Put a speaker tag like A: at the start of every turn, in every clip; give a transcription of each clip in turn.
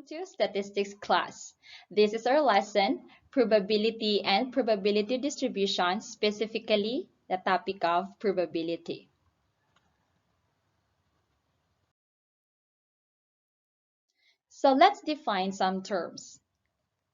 A: Welcome to Statistics class. This is our lesson, Probability and Probability Distribution, specifically the topic of probability. So let's define some terms.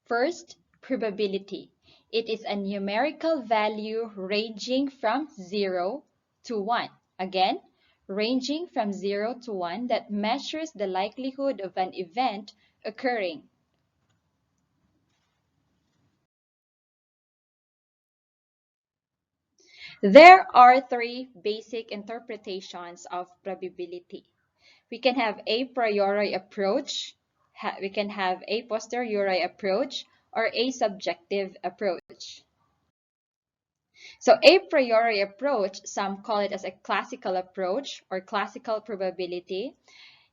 A: First, probability. It is a numerical value ranging from 0 to 1. Again, ranging from 0 to 1 that measures the likelihood of an event occurring. There are three basic interpretations of probability. We can have a priori approach, we can have a posteriori approach, or a subjective approach. So a priori approach, some call it as a classical approach or classical probability.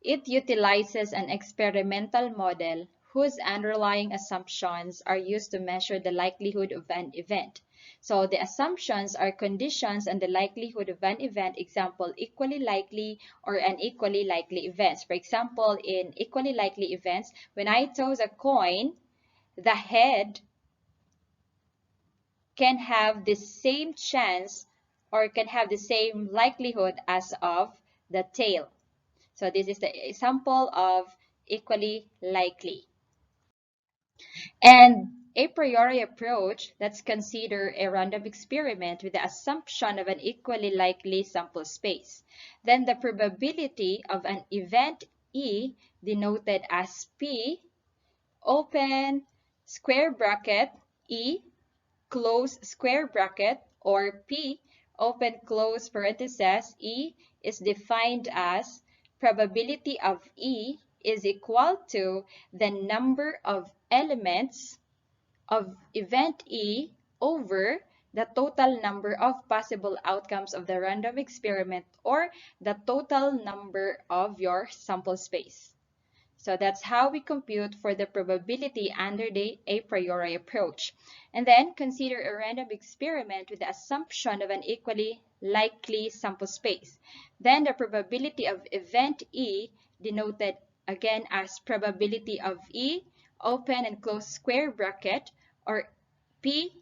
A: It utilizes an experimental model whose underlying assumptions are used to measure the likelihood of an event. So the assumptions are conditions on the likelihood of an event, example, equally likely or unequally likely events. For example, in equally likely events, when I toss a coin, the head can have the same chance or can have the same likelihood as of the tail. So this is the example of equally likely. And a priori approach, let's consider a random experiment with the assumption of an equally likely sample space. Then the probability of an event E, denoted as P, open square bracket, E, close square bracket, or P, open close parenthesis, E is defined as probability of E is equal to the number of elements of event E over the total number of possible outcomes of the random experiment or the total number of your sample space. So that's how we compute for the probability under the a priori approach. And then consider a random experiment with the assumption of an equally likely sample space. Then the probability of event E, denoted again as probability of E, open and close square bracket, or P,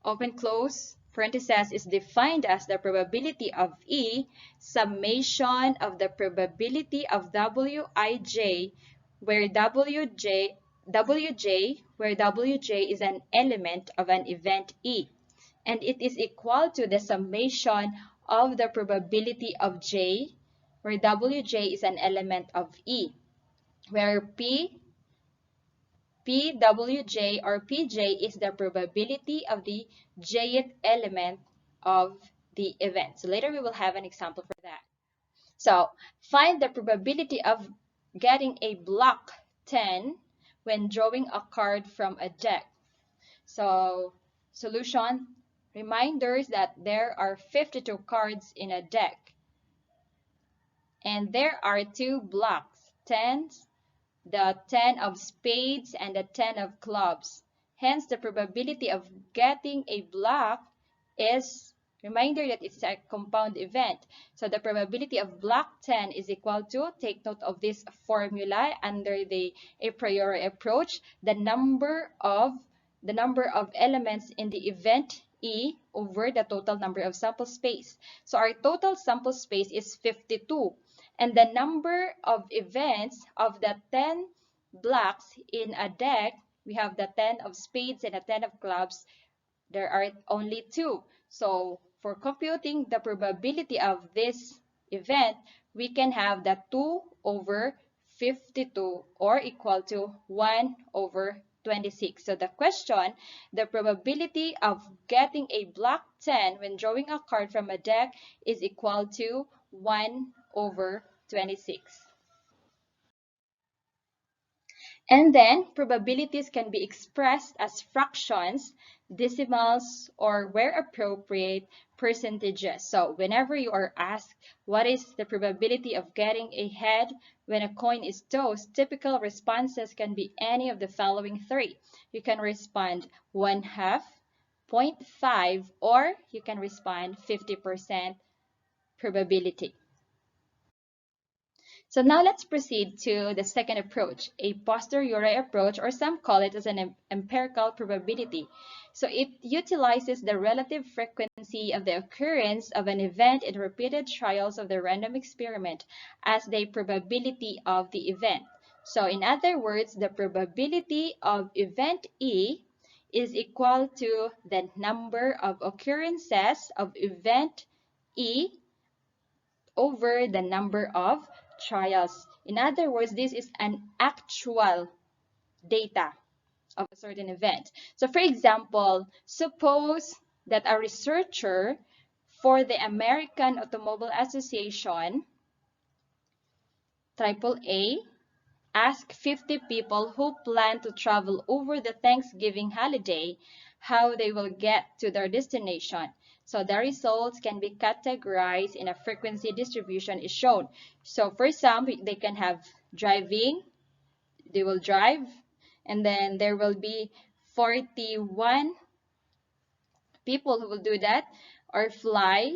A: open close parenthesis, is defined as the probability of E summation of the probability of Wij, where Wj is an element of an event E, and it is equal to the summation of the probability of J, where Wj is an element of E, where Pwj or Pj is the probability of the jth element of the event. So later we will have an example for that. So find the probability of getting a block 10 when drawing a card from a deck. So solution, reminders that there are 52 cards in a deck. And there are two blocks, 10s, the 10 of spades and the 10 of clubs. Hence, the probability of getting a block is, reminder that it's a compound event. So the probability of block 10 is equal to, take note of this formula under the a priori approach, the number of elements in the event E over the total number of sample space. So our total sample space is 52. And the number of events of the 10 blocks in a deck, we have the 10 of spades and the 10 of clubs, there are only 2. So for computing the probability of this event, we can have the 2 over 52 or equal to 1 over 26. So the question, the probability of getting a block 10 when drawing a card from a deck is equal to 1 over 26. And then probabilities can be expressed as fractions, decimals, or where appropriate, percentages. So whenever you are asked what is the probability of getting a head when a coin is tossed, typical responses can be any of the following three. You can respond 1/2, 0.5, or you can respond 50% probability. So now let's proceed to the second approach, a posteriori approach, or some call it as an empirical probability. So it utilizes the relative frequency of the occurrence of an event in repeated trials of the random experiment as the probability of the event. So in other words, the probability of event E is equal to the number of occurrences of event E over the number of trials. In other words, this is an actual data of a certain event. So for example, suppose that a researcher for the American Automobile Association, AAA, asked 50 people who plan to travel over the Thanksgiving holiday how they will get to their destination. So the results can be categorized in a frequency distribution is shown. So for some, they can have driving, they will drive, and then there will be 41 people who will do that, or fly.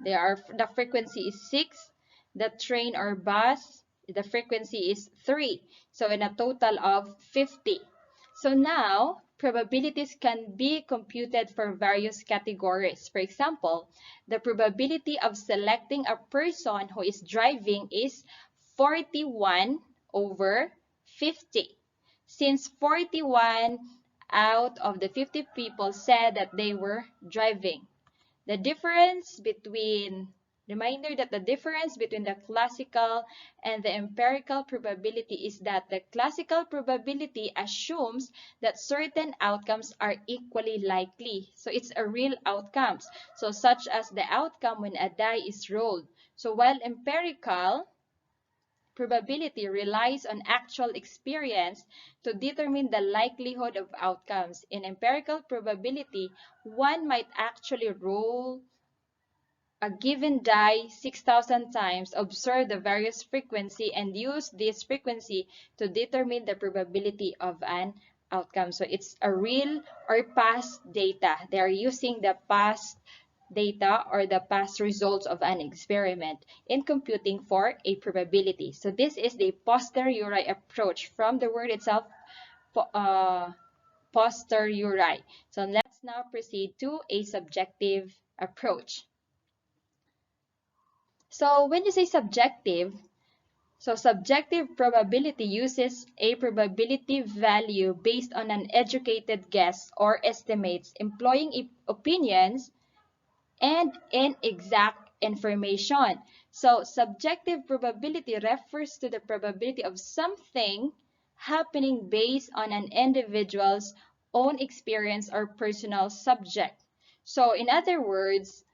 A: The frequency is 6. The train or bus, the frequency is 3. So in a total of 50. So now probabilities can be computed for various categories. For example, the probability of selecting a person who is driving is 41 over 50. Since 41 out of the 50 people said that they were driving. The difference between, reminder that the difference between the classical and the empirical probability is that the classical probability assumes that certain outcomes are equally likely. So it's a real outcomes. So such as the outcome when a die is rolled. So while empirical probability relies on actual experience to determine the likelihood of outcomes. In empirical probability, one might actually roll a given die 6,000 times, observe the various frequency, and use this frequency to determine the probability of an outcome. So it's a real or past data. They are using the past data or the past results of an experiment in computing for a probability. So this is the posteriori approach from the word itself, posteriori. So let's now proceed to a subjective approach. So when you say subjective, so subjective probability uses a probability value based on an educated guess or estimates employing opinions and inexact information. So subjective probability refers to the probability of something happening based on an individual's own experience or personal subject. So in other words,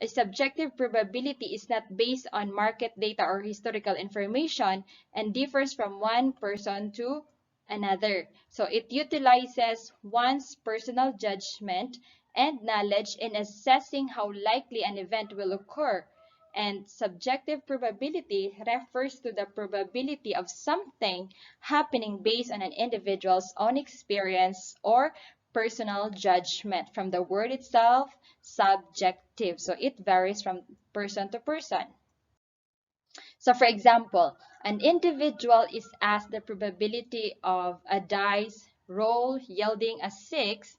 A: a subjective probability is not based on market data or historical information and differs from one person to another. So it utilizes one's personal judgment and knowledge in assessing how likely an event will occur. And subjective probability refers to the probability of something happening based on an individual's own experience or personal judgment. From the word itself, subjective. So it varies from person to person. So for example, an individual is asked the probability of a dice roll yielding a 6.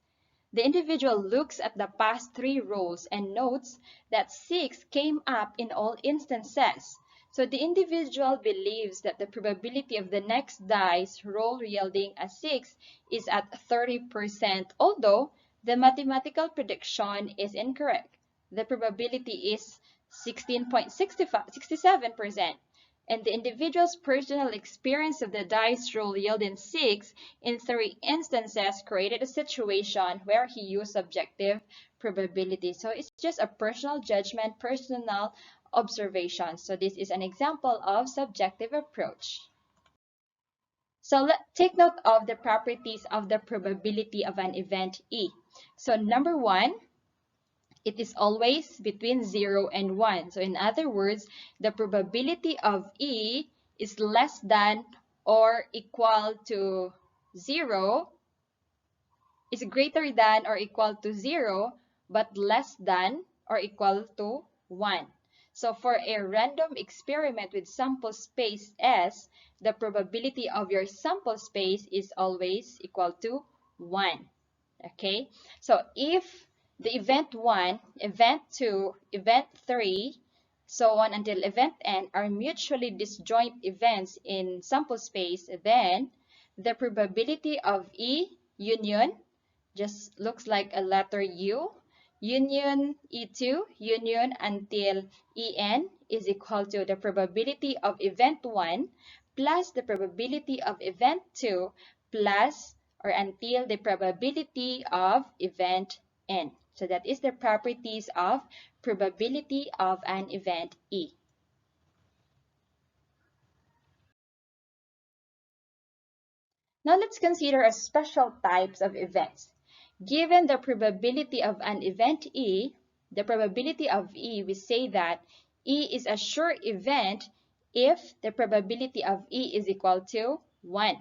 A: The individual looks at the past 3 rolls and notes that 6 came up in all instances. So the individual believes that the probability of the next dice roll yielding a 6 is at 30%, although the mathematical prediction is incorrect. The probability is 16.67%. And the individual's personal experience of the dice roll yielding 6 in 3 instances created a situation where he used subjective probability. So it's just a personal judgment, personal observation. So this is an example of subjective approach. So let's take note of the properties of the probability of an event E. So number 1, it is always between 0 and 1. So in other words, the probability of E is less than or equal to 0, is greater than or equal to 0, but less than or equal to 1. So for a random experiment with sample space S, the probability of your sample space is always equal to 1. Okay, so if the event 1, event 2, event 3, so on until event n are mutually disjoint events in sample space, then the probability of E union just looks like a letter U, union E2, union until En is equal to the probability of event 1 plus the probability of event 2 plus or until the probability of event n. So that is the properties of probability of an event E. Now let's consider a special types of events. Given the probability of an event E, the probability of E, we say that E is a sure event if the probability of E is equal to 1.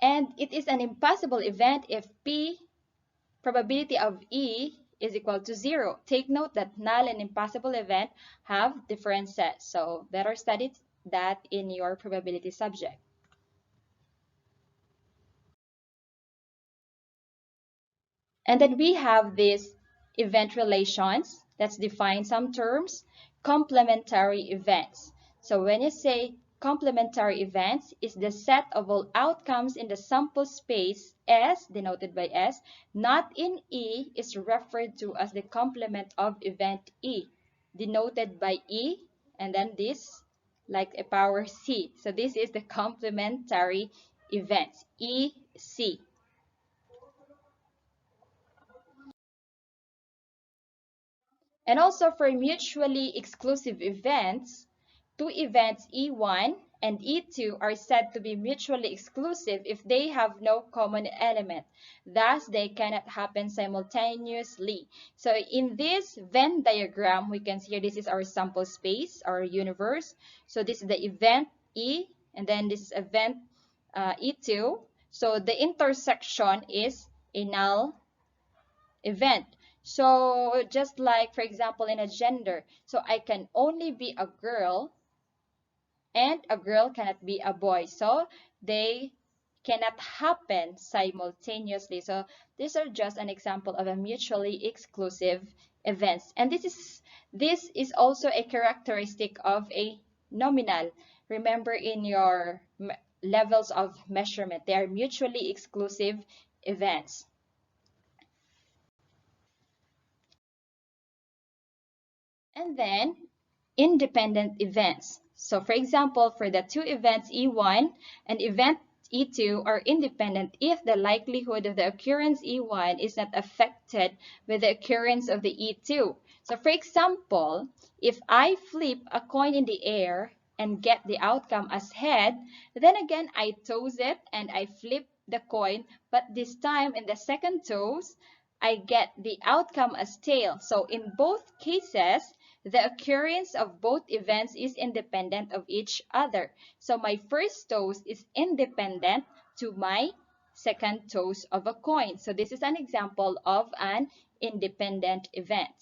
A: And it is an impossible event if P probability of E is equal to 0. Take note that null and impossible event have different sets. So better study that in your probability subject. And then we have these event relations. Let's define some terms. Complementary events. So when you say complementary events, is the set of all outcomes in the sample space S, denoted by S, not in E, is referred to as the complement of event E, denoted by E, and then this like a power C. So this is the complementary events, EC. And also for mutually exclusive events, two events E1 and E2 are said to be mutually exclusive if they have no common element. Thus, they cannot happen simultaneously. So in this Venn diagram, we can see here this is our sample space, our universe. So this is the event E, and then this is event E2. So the intersection is a null event. So just like, for example, in a gender, so I can only be a girl and a girl cannot be a boy. So they cannot happen simultaneously. So these are just an example of a mutually exclusive events. And this is also a characteristic of a nominal. Remember in your levels of measurement, they are mutually exclusive events. And then independent events. So for example, for the two events E1 and event E2 are independent if the likelihood of the occurrence E1 is not affected with the occurrence of the E2. So for example, if I flip a coin in the air and get the outcome as head, then again I toss it and I flip the coin, but this time in the second toss, I get the outcome as tail. So in both cases, the occurrence of both events is independent of each other. So my first toss is independent to my second toss of a coin. So this is an example of an independent event.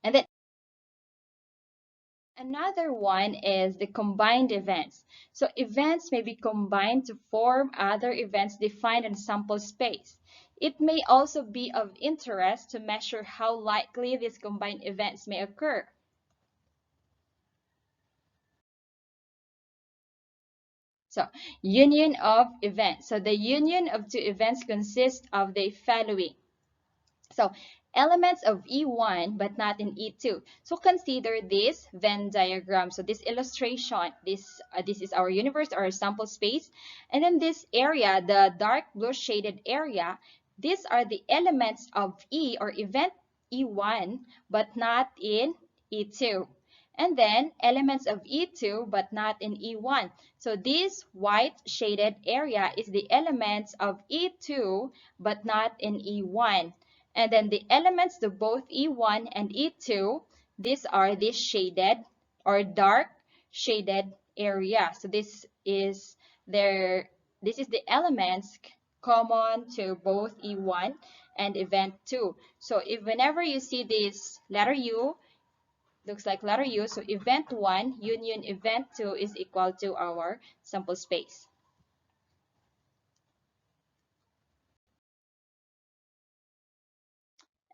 A: And then another one is the combined events. So events may be combined to form other events defined in sample space. It may also be of interest to measure how likely these combined events may occur. So, union of events. So, the union of two events consists of the following. So, elements of E1 but not in E2. So, consider this Venn diagram. So, this illustration, this is our universe or sample space. And then this area, the dark blue shaded area, these are the elements of E or event E1 but not in E2. And then elements of E2 but not in E1. So this white shaded area is the elements of E2 but not in E1. And then the elements of both E1 and E2, these are this shaded or dark shaded area. So this is the elements common to both E1 and event 2. So if whenever you see this letter U, looks like letter U, so event 1 union event 2 is equal to our sample space.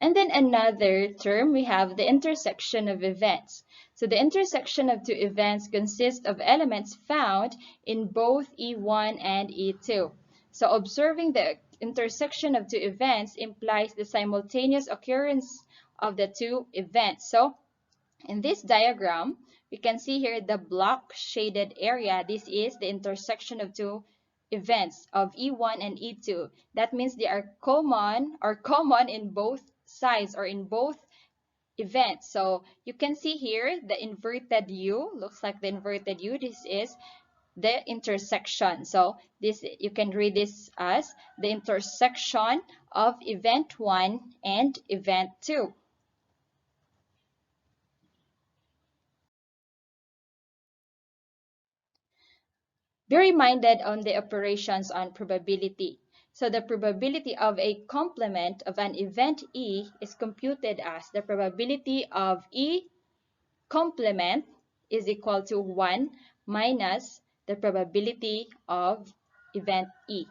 A: And then another term, we have the intersection of events. So the intersection of two events consists of elements found in both E1 and E2. So observing the intersection of two events implies the simultaneous occurrence of the two events. So in this diagram, we can see here the black shaded area. This is the intersection of two events of E1 and E2. That means they are common in both sides or in both events. So you can see here the inverted U, looks like the inverted U. This is the intersection. So this, you can read this as the intersection of event 1 and event 2. Be reminded on the operations on probability. So the probability of a complement of an event E is computed as the probability of E complement is equal to 1 minus the probability of event E.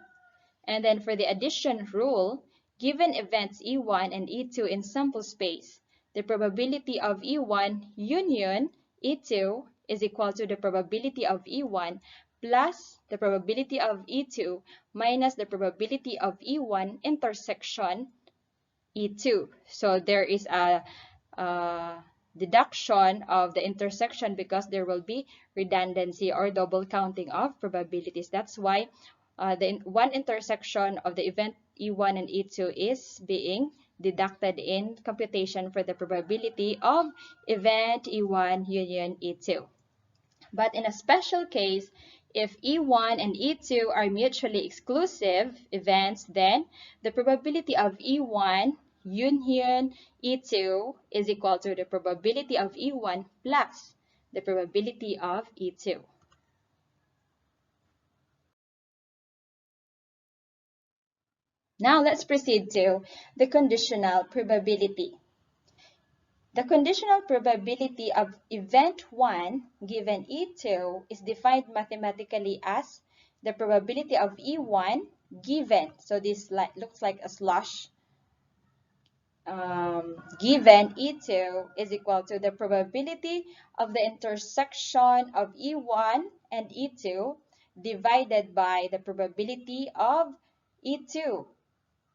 A: And then for the addition rule, given events E1 and E2 in sample space, the probability of E1 union E2 is equal to the probability of E1 plus the probability of E2 minus the probability of E1 intersection E2. So there is a deduction of the intersection because there will be redundancy or double counting of probabilities. That's why the one intersection of the event E1 and E2 is being deducted in computation for the probability of event E1 union E2. But in a special case, if E1 and E2 are mutually exclusive events, then the probability of E1 union E2 is equal to the probability of E1 plus the probability of E2. Now let's proceed to the conditional probability. The conditional probability of event 1 given E2 is defined mathematically as the probability of E1 given, so this looks like a slash, given E2 is equal to the probability of the intersection of E1 and E2 divided by the probability of E2.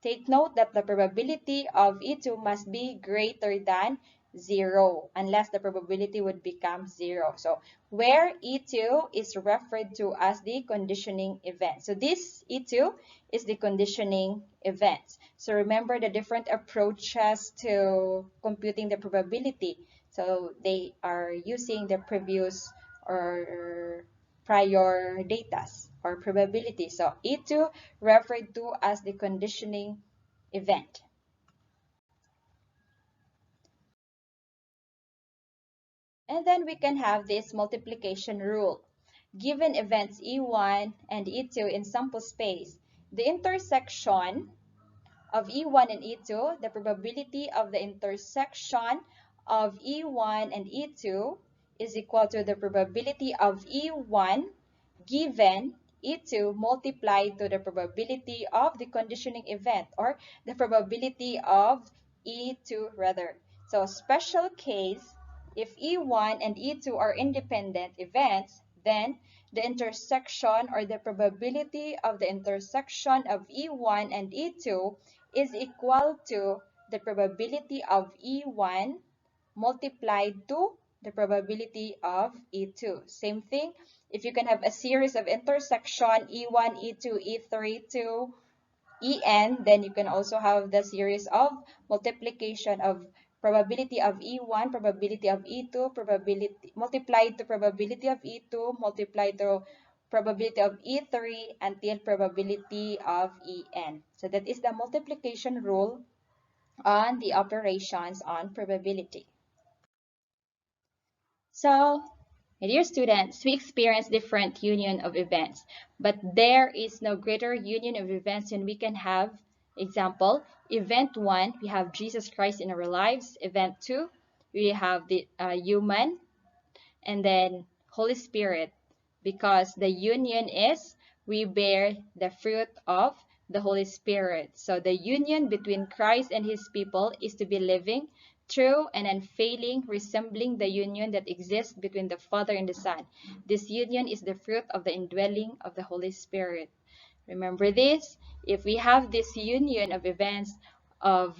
A: Take note that the probability of E2 must be greater than 0 unless the probability would become 0. So where E2 is referred to as the conditioning event. So this E2 is the conditioning event. So remember the different approaches to computing the probability. So they are using the previous or prior data or probability. So E2 referred to as the conditioning event. And then we can have this multiplication rule. Given events E1 and E2 in sample space, the intersection of E1 and E2, the probability of the intersection of E1 and E2 is equal to the probability of E1 given E2 multiplied to the probability of the conditioning event or the probability of E2 rather. So special case, if E1 and E2 are independent events, then the intersection or the probability of the intersection of E1 and E2 is equal to the probability of E1 multiplied to the probability of E2. Same thing, if you can have a series of intersection E1, E2, E3 to En, then you can also have the series of multiplication of probability of E1, probability of E2, probability multiplied to probability of E2, multiplied to probability of E3 until probability of En. So that is the multiplication rule on the operations on probability. So, my dear students, we experience different union of events, but there is no greater union of events than we can have Example, event 1, we have Jesus Christ in our lives. Event 2, we have the human, and then Holy Spirit, because the union is we bear the fruit of the Holy Spirit. So the union between Christ and his people is to be living, true, and unfailing, resembling the union that exists between the Father and the Son. This union is the fruit of the indwelling of the Holy Spirit. Remember this, if we have this union of events of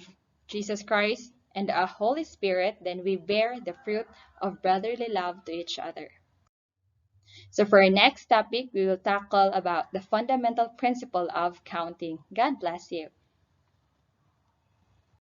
A: Jesus Christ and a Holy Spirit, then we bear the fruit of brotherly love to each other. So for our next topic, we will tackle about the fundamental principle of counting. God bless you.